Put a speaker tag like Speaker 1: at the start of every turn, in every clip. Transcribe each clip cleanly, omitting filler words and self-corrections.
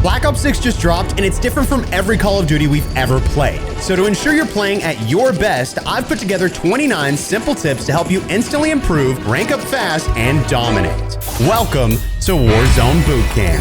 Speaker 1: Black Ops 6 just dropped, and it's different from every Call of Duty we've ever played. So to ensure you're playing at your best, I've put together 29 simple tips to help you instantly improve, rank up fast, and dominate. Welcome to Warzone Bootcamp.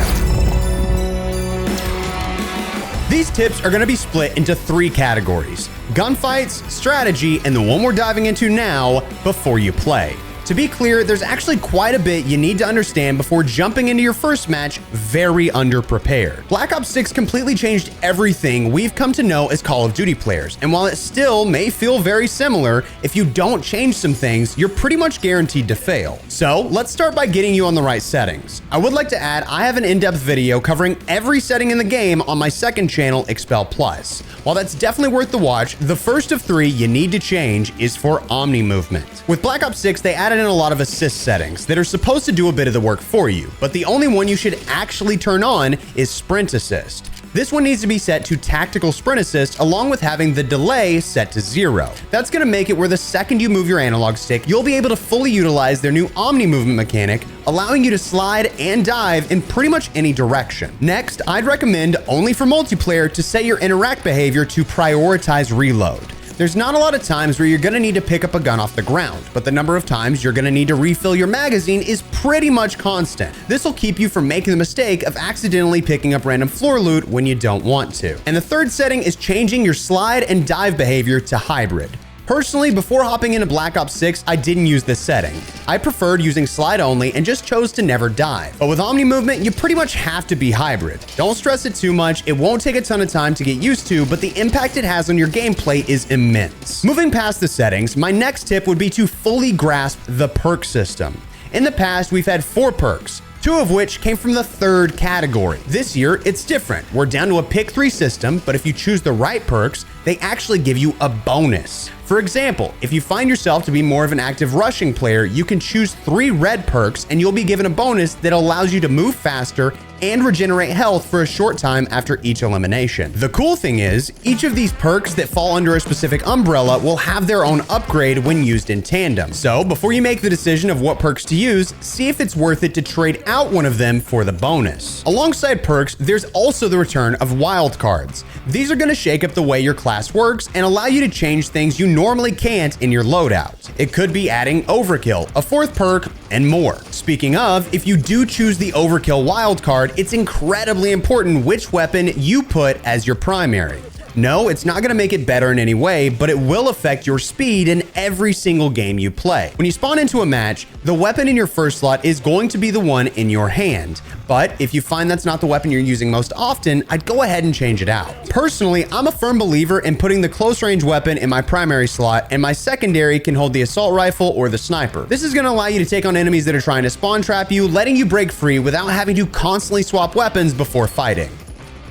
Speaker 1: These tips are going to be split into 3 categories: gunfights, strategy, and the one we're diving into now, before you play. To be clear, there's actually quite a bit you need to understand before jumping into your first match very underprepared. Black Ops 6 completely changed everything we've come to know as Call of Duty players, and while it still may feel very similar, if you don't change some things, you're pretty much guaranteed to fail. So let's start by getting you on the right settings. I would like to add, I have an in-depth video covering every setting in the game on my second channel, Expel Plus. While that's definitely worth the watch, the first of 3 you need to change is for Omni movement. With Black Ops 6, they added in a lot of assist settings that are supposed to do a bit of the work for you, but the only one you should actually turn on is Sprint Assist. This one needs to be set to Tactical Sprint Assist, along with having the delay set to 0. That's going to make it where the second you move your analog stick, you'll be able to fully utilize their new Omni movement mechanic, allowing you to slide and dive in pretty much any direction. Next, I'd recommend, only for multiplayer, to set your interact behavior to prioritize reload. There's not a lot of times where you're going to need to pick up a gun off the ground, but the number of times you're going to need to refill your magazine is pretty much constant. This will keep you from making the mistake of accidentally picking up random floor loot when you don't want to. And the third setting is changing your slide and dive behavior to hybrid. Personally, before hopping into Black Ops 6, I didn't use this setting. I preferred using slide only and just chose to never dive. But with Omni movement, you pretty much have to be hybrid. Don't stress it too much. It won't take a ton of time to get used to, but the impact it has on your gameplay is immense. Moving past the settings, my next tip would be to fully grasp the perk system. In the past, we've had 4 perks, 2 of which came from the 3rd category. This year, it's different. We're down to a pick 3 system, but if you choose the right perks, they actually give you a bonus. For example, if you find yourself to be more of an active rushing player, you can choose 3 red perks and you'll be given a bonus that allows you to move faster and regenerate health for a short time after each elimination. The cool thing is, each of these perks that fall under a specific umbrella will have their own upgrade when used in tandem. So before you make the decision of what perks to use, see if it's worth it to trade out one of them for the bonus. Alongside perks, there's also the return of Wildcards. These are going to shake up the way your class works and allow you to change things you normally can't in your loadout. It could be adding Overkill, a 4th perk, and more. Speaking of, if you do choose the Overkill wildcard, it's incredibly important which weapon you put as your primary. No, it's not going to make it better in any way, but it will affect your speed in every single game you play. When you spawn into a match, the weapon in your first slot is going to be the one in your hand. But if you find that's not the weapon you're using most often, I'd go ahead and change it out. Personally, I'm a firm believer in putting the close range weapon in my primary slot, and my secondary can hold the assault rifle or the sniper. This is going to allow you to take on enemies that are trying to spawn trap you, letting you break free without having to constantly swap weapons before fighting.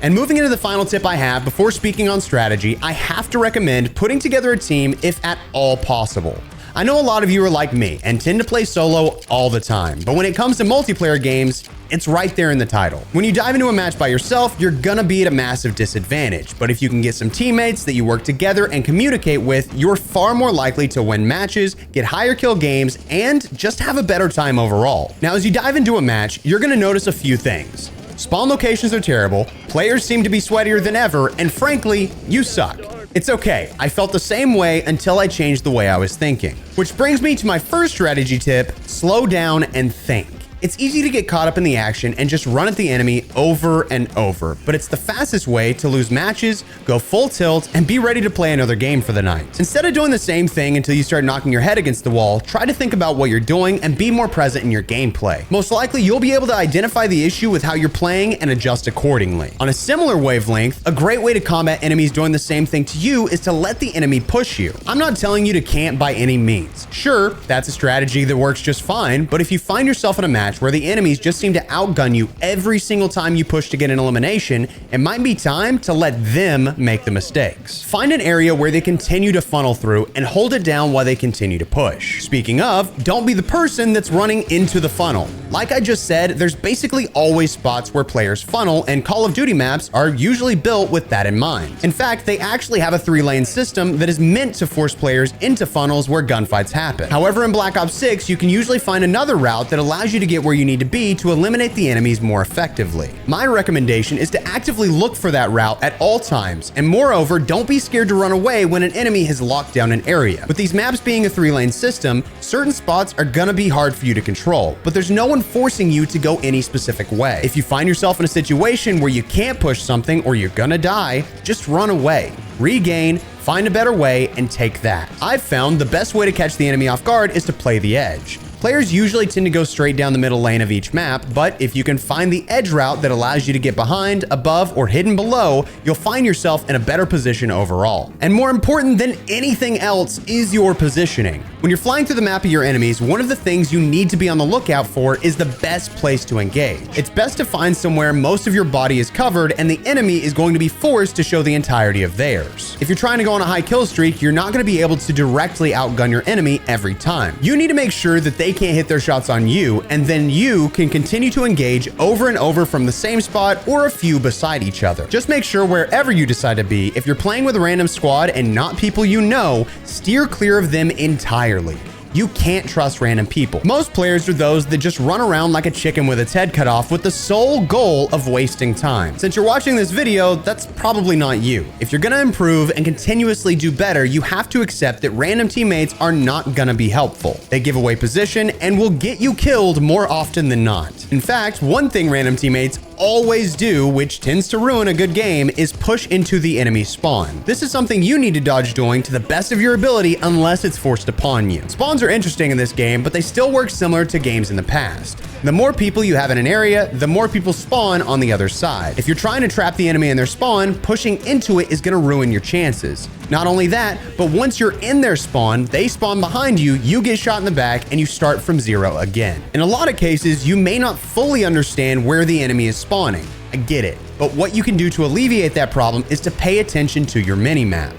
Speaker 1: And moving into the final tip I have before speaking on strategy, I have to recommend putting together a team if at all possible. I know a lot of you are like me and tend to play solo all the time, but when it comes to multiplayer games, it's right there in the title. When you dive into a match by yourself, you're gonna be at a massive disadvantage, but if you can get some teammates that you work together and communicate with, you're far more likely to win matches, get higher kill games, and just have a better time overall. Now, as you dive into a match, you're gonna notice a few things. Spawn locations are terrible, players seem to be sweatier than ever, and frankly, you suck. It's okay, I felt the same way until I changed the way I was thinking. Which brings me to my first strategy tip: slow down and think. It's easy to get caught up in the action and just run at the enemy over and over, but it's the fastest way to lose matches, go full tilt, and be ready to play another game for the night. Instead of doing the same thing until you start knocking your head against the wall, try to think about what you're doing and be more present in your gameplay. Most likely, you'll be able to identify the issue with how you're playing and adjust accordingly. On a similar wavelength, a great way to combat enemies doing the same thing to you is to let the enemy push you. I'm not telling you to camp by any means. Sure, that's a strategy that works just fine, but if you find yourself in a match where the enemies just seem to outgun you every single time you push to get an elimination, it might be time to let them make the mistakes. Find an area where they continue to funnel through and hold it down while they continue to push. Speaking of, don't be the person that's running into the funnel. Like I just said, there's basically always spots where players funnel, and Call of Duty maps are usually built with that in mind. In fact, they actually have a 3-lane system that is meant to force players into funnels where gunfights happen. However, in Black Ops 6, you can usually find another route that allows you to get where you need to be to eliminate the enemies more effectively. My recommendation is to actively look for that route at all times, and moreover, don't be scared to run away when an enemy has locked down an area. With these maps being a 3-lane system, certain spots are gonna be hard for you to control, but there's no one forcing you to go any specific way. If you find yourself in a situation where you can't push something or you're gonna die, just run away. Regain, find a better way, and take that. I've found the best way to catch the enemy off guard is to play the edge. Players usually tend to go straight down the middle lane of each map, but if you can find the edge route that allows you to get behind, above, or hidden below, you'll find yourself in a better position overall. And more important than anything else is your positioning. When you're flying through the map of your enemies, one of the things you need to be on the lookout for is the best place to engage. It's best to find somewhere most of your body is covered and the enemy is going to be forced to show the entirety of theirs. If you're trying to go on a high kill streak, you're not going to be able to directly outgun your enemy every time. You need to make sure that they can't hit their shots on you, and then you can continue to engage over and over from the same spot or a few beside each other. Just make sure wherever you decide to be, if you're playing with a random squad and not people you know, steer clear of them entirely. You can't trust random people. Most players are those that just run around like a chicken with its head cut off with the sole goal of wasting time. Since you're watching this video, that's probably not you. If you're gonna improve and continuously do better, you have to accept that random teammates are not gonna be helpful. They give away position and will get you killed more often than not. In fact, one thing random teammates always do, which tends to ruin a good game, is push into the enemy spawn. This is something you need to dodge doing to the best of your ability unless it's forced upon you. Spawns are interesting in this game, but they still work similar to games in the past. The more people you have in an area, the more people spawn on the other side. If you're trying to trap the enemy in their spawn, pushing into it is going to ruin your chances. Not only that, but once you're in their spawn, they spawn behind you, you get shot in the back, and you start from zero again. In a lot of cases, you may not fully understand where the enemy is spawning. I get it. But what you can do to alleviate that problem is to pay attention to your minimap.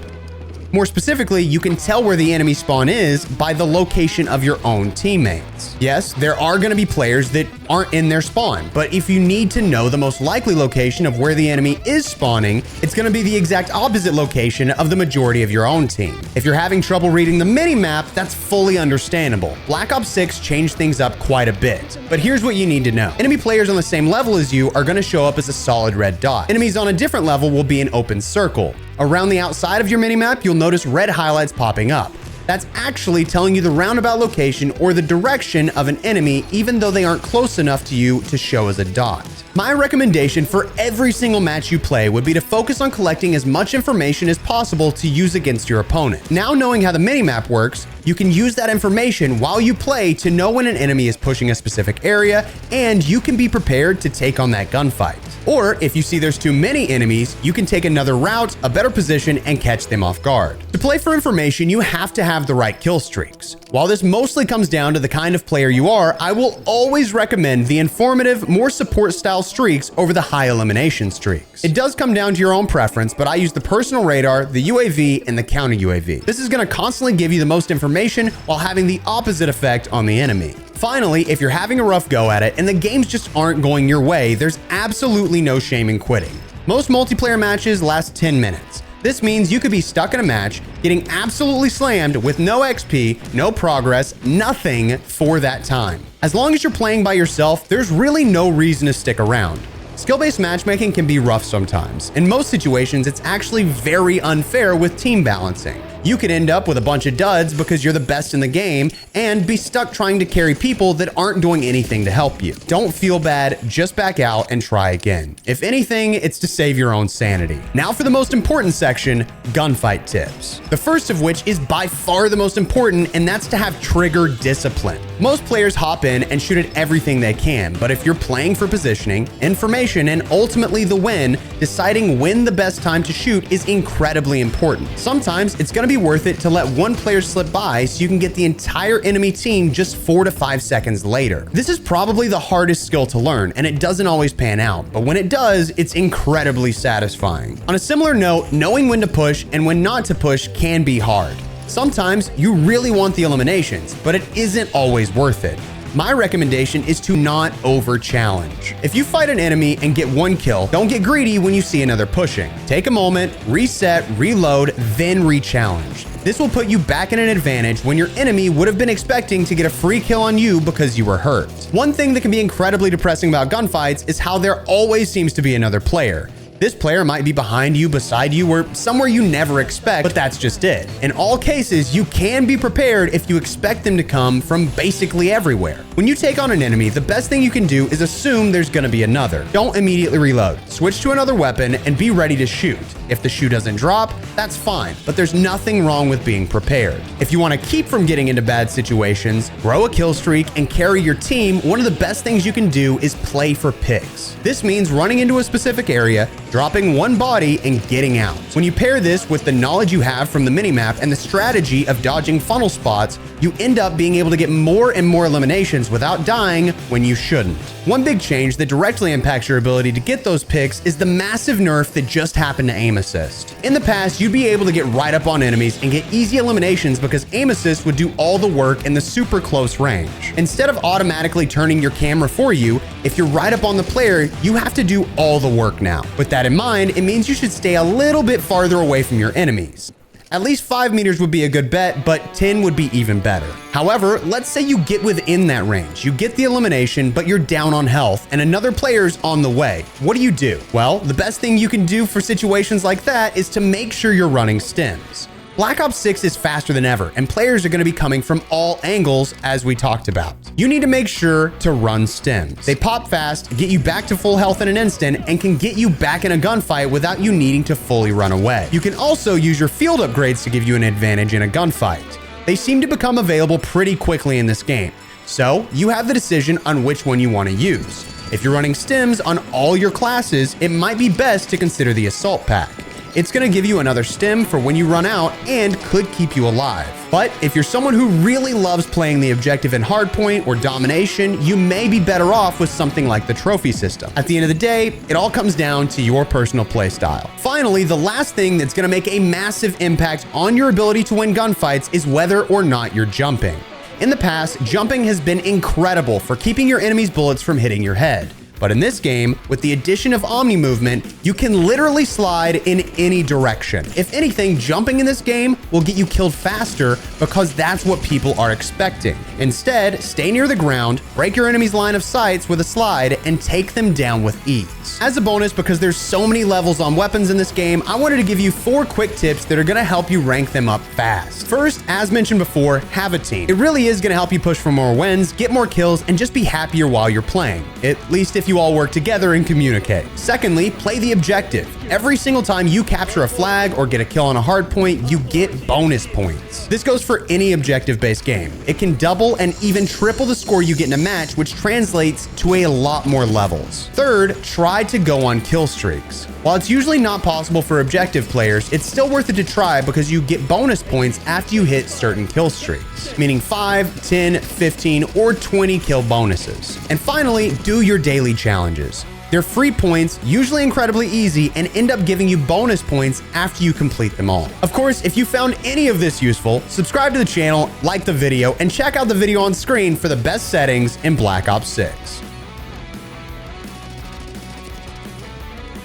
Speaker 1: More specifically, you can tell where the enemy spawn is by the location of your own teammates. Yes, there are going to be players that aren't in their spawn, but if you need to know the most likely location of where the enemy is spawning, it's going to be the exact opposite location of the majority of your own team. If you're having trouble reading the minimap, that's fully understandable. Black Ops 6 changed things up quite a bit, but here's what you need to know. Enemy players on the same level as you are going to show up as a solid red dot. Enemies on a different level will be an open circle. Around the outside of your minimap, you'll notice red highlights popping up. That's actually telling you the roundabout location or the direction of an enemy, even though they aren't close enough to you to show as a dot. My recommendation for every single match you play would be to focus on collecting as much information as possible to use against your opponent. Now knowing how the minimap works, you can use that information while you play to know when an enemy is pushing a specific area, and you can be prepared to take on that gunfight. Or if you see there's too many enemies, you can take another route, a better position, and catch them off guard. To play for information, you have to have the right kill streaks. While this mostly comes down to the kind of player you are, I will always recommend the informative, more support style streaks over the high elimination streaks. It does come down to your own preference, but I use the personal radar, the UAV, and the counter UAV. This is going to constantly give you the most information while having the opposite effect on the enemy. Finally, if you're having a rough go at it and the games just aren't going your way, there's absolutely no shame in quitting. Most multiplayer matches last 10 minutes. This means you could be stuck in a match, getting absolutely slammed with no XP, no progress, nothing for that time. As long as you're playing by yourself, there's really no reason to stick around. Skill-based matchmaking can be rough sometimes. In most situations, it's actually very unfair with team balancing. You could end up with a bunch of duds because you're the best in the game and be stuck trying to carry people that aren't doing anything to help you. Don't feel bad, just back out and try again. If anything, it's to save your own sanity. Now for the most important section, gunfight tips. The first of which is by far the most important, and that's to have trigger discipline. Most players hop in and shoot at everything they can, but if you're playing for positioning, information, and ultimately the win, deciding when the best time to shoot is incredibly important. Sometimes it's going to be worth it to let one player slip by so you can get the entire enemy team just 4 to 5 seconds later. This is probably the hardest skill to learn, and it doesn't always pan out, but when it does, it's incredibly satisfying. On a similar note, knowing when to push and when not to push can be hard. Sometimes you really want the eliminations, but it isn't always worth it. My recommendation is to not over-challenge. If you fight an enemy and get one kill, don't get greedy when you see another pushing. Take a moment, reset, reload, then re-challenge. This will put you back in an advantage when your enemy would have been expecting to get a free kill on you because you were hurt. One thing that can be incredibly depressing about gunfights is how there always seems to be another player. This player might be behind you, beside you, or somewhere you never expect, but that's just it. In all cases, you can be prepared if you expect them to come from basically everywhere. When you take on an enemy, the best thing you can do is assume there's gonna be another. Don't immediately reload. Switch to another weapon and be ready to shoot. If the shoe doesn't drop, that's fine, but there's nothing wrong with being prepared. If you want to keep from getting into bad situations, grow a kill streak, and carry your team, one of the best things you can do is play for picks. This means running into a specific area, dropping one body, and getting out. When you pair this with the knowledge you have from the minimap and the strategy of dodging funnel spots, you end up being able to get more and more eliminations without dying when you shouldn't. One big change that directly impacts your ability to get those picks is the massive nerf that just happened to aim assist. In the past, you'd be able to get right up on enemies and get easy eliminations because aim assist would do all the work in the super close range. Instead of automatically turning your camera for you, if you're right up on the player, you have to do all the work now. With that in mind, it means you should stay a little bit farther away from your enemies. At least 5 meters would be a good bet, but 10 would be even better. However, let's say you get within that range. You get the elimination, but you're down on health, and another player's on the way. What do? Well, the best thing you can do for situations like that is to make sure you're running stims. Black Ops 6 is faster than ever, and players are going to be coming from all angles, as we talked about. You need to make sure to run stims. They pop fast, get you back to full health in an instant, and can get you back in a gunfight without you needing to fully run away. You can also use your field upgrades to give you an advantage in a gunfight. They seem to become available pretty quickly in this game, so you have the decision on which one you want to use. If you're running stims on all your classes, it might be best to consider the Assault Pack. It's going to give you another stim for when you run out and could keep you alive. But if you're someone who really loves playing the objective in hardpoint or domination, you may be better off with something like the trophy system. At the end of the day, it all comes down to your personal playstyle. Finally, the last thing that's going to make a massive impact on your ability to win gunfights is whether or not you're jumping. In the past, jumping has been incredible for keeping your enemy's bullets from hitting your head. But in this game, with the addition of Omni movement, you can literally slide in any direction. If anything, jumping in this game will get you killed faster because that's what people are expecting. Instead, stay near the ground, break your enemy's line of sights with a slide, and take them down with ease. As a bonus, because there's so many levels on weapons in this game, I wanted to give you 4 quick tips that are going to help you rank them up fast. First, as mentioned before, have a team. It really is going to help you push for more wins, get more kills, and just be happier while you're playing. At least if you all work together and communicate. Secondly, play the objective. Every single time you capture a flag or get a kill on a hard point, you get bonus points. This goes for any objective-based game. It can double and even triple the score you get in a match, which translates to a lot more levels. Third, try to go on kill streaks. While it's usually not possible for objective players, it's still worth it to try because you get bonus points after you hit certain kill streaks, meaning 5, 10, 15, or 20 kill bonuses. And finally, do your daily challenges. They're free points, usually incredibly easy, and end up giving you bonus points after you complete them all. Of course, if you found any of this useful, subscribe to the channel, like the video, and check out the video on screen for the best settings in Black Ops 6.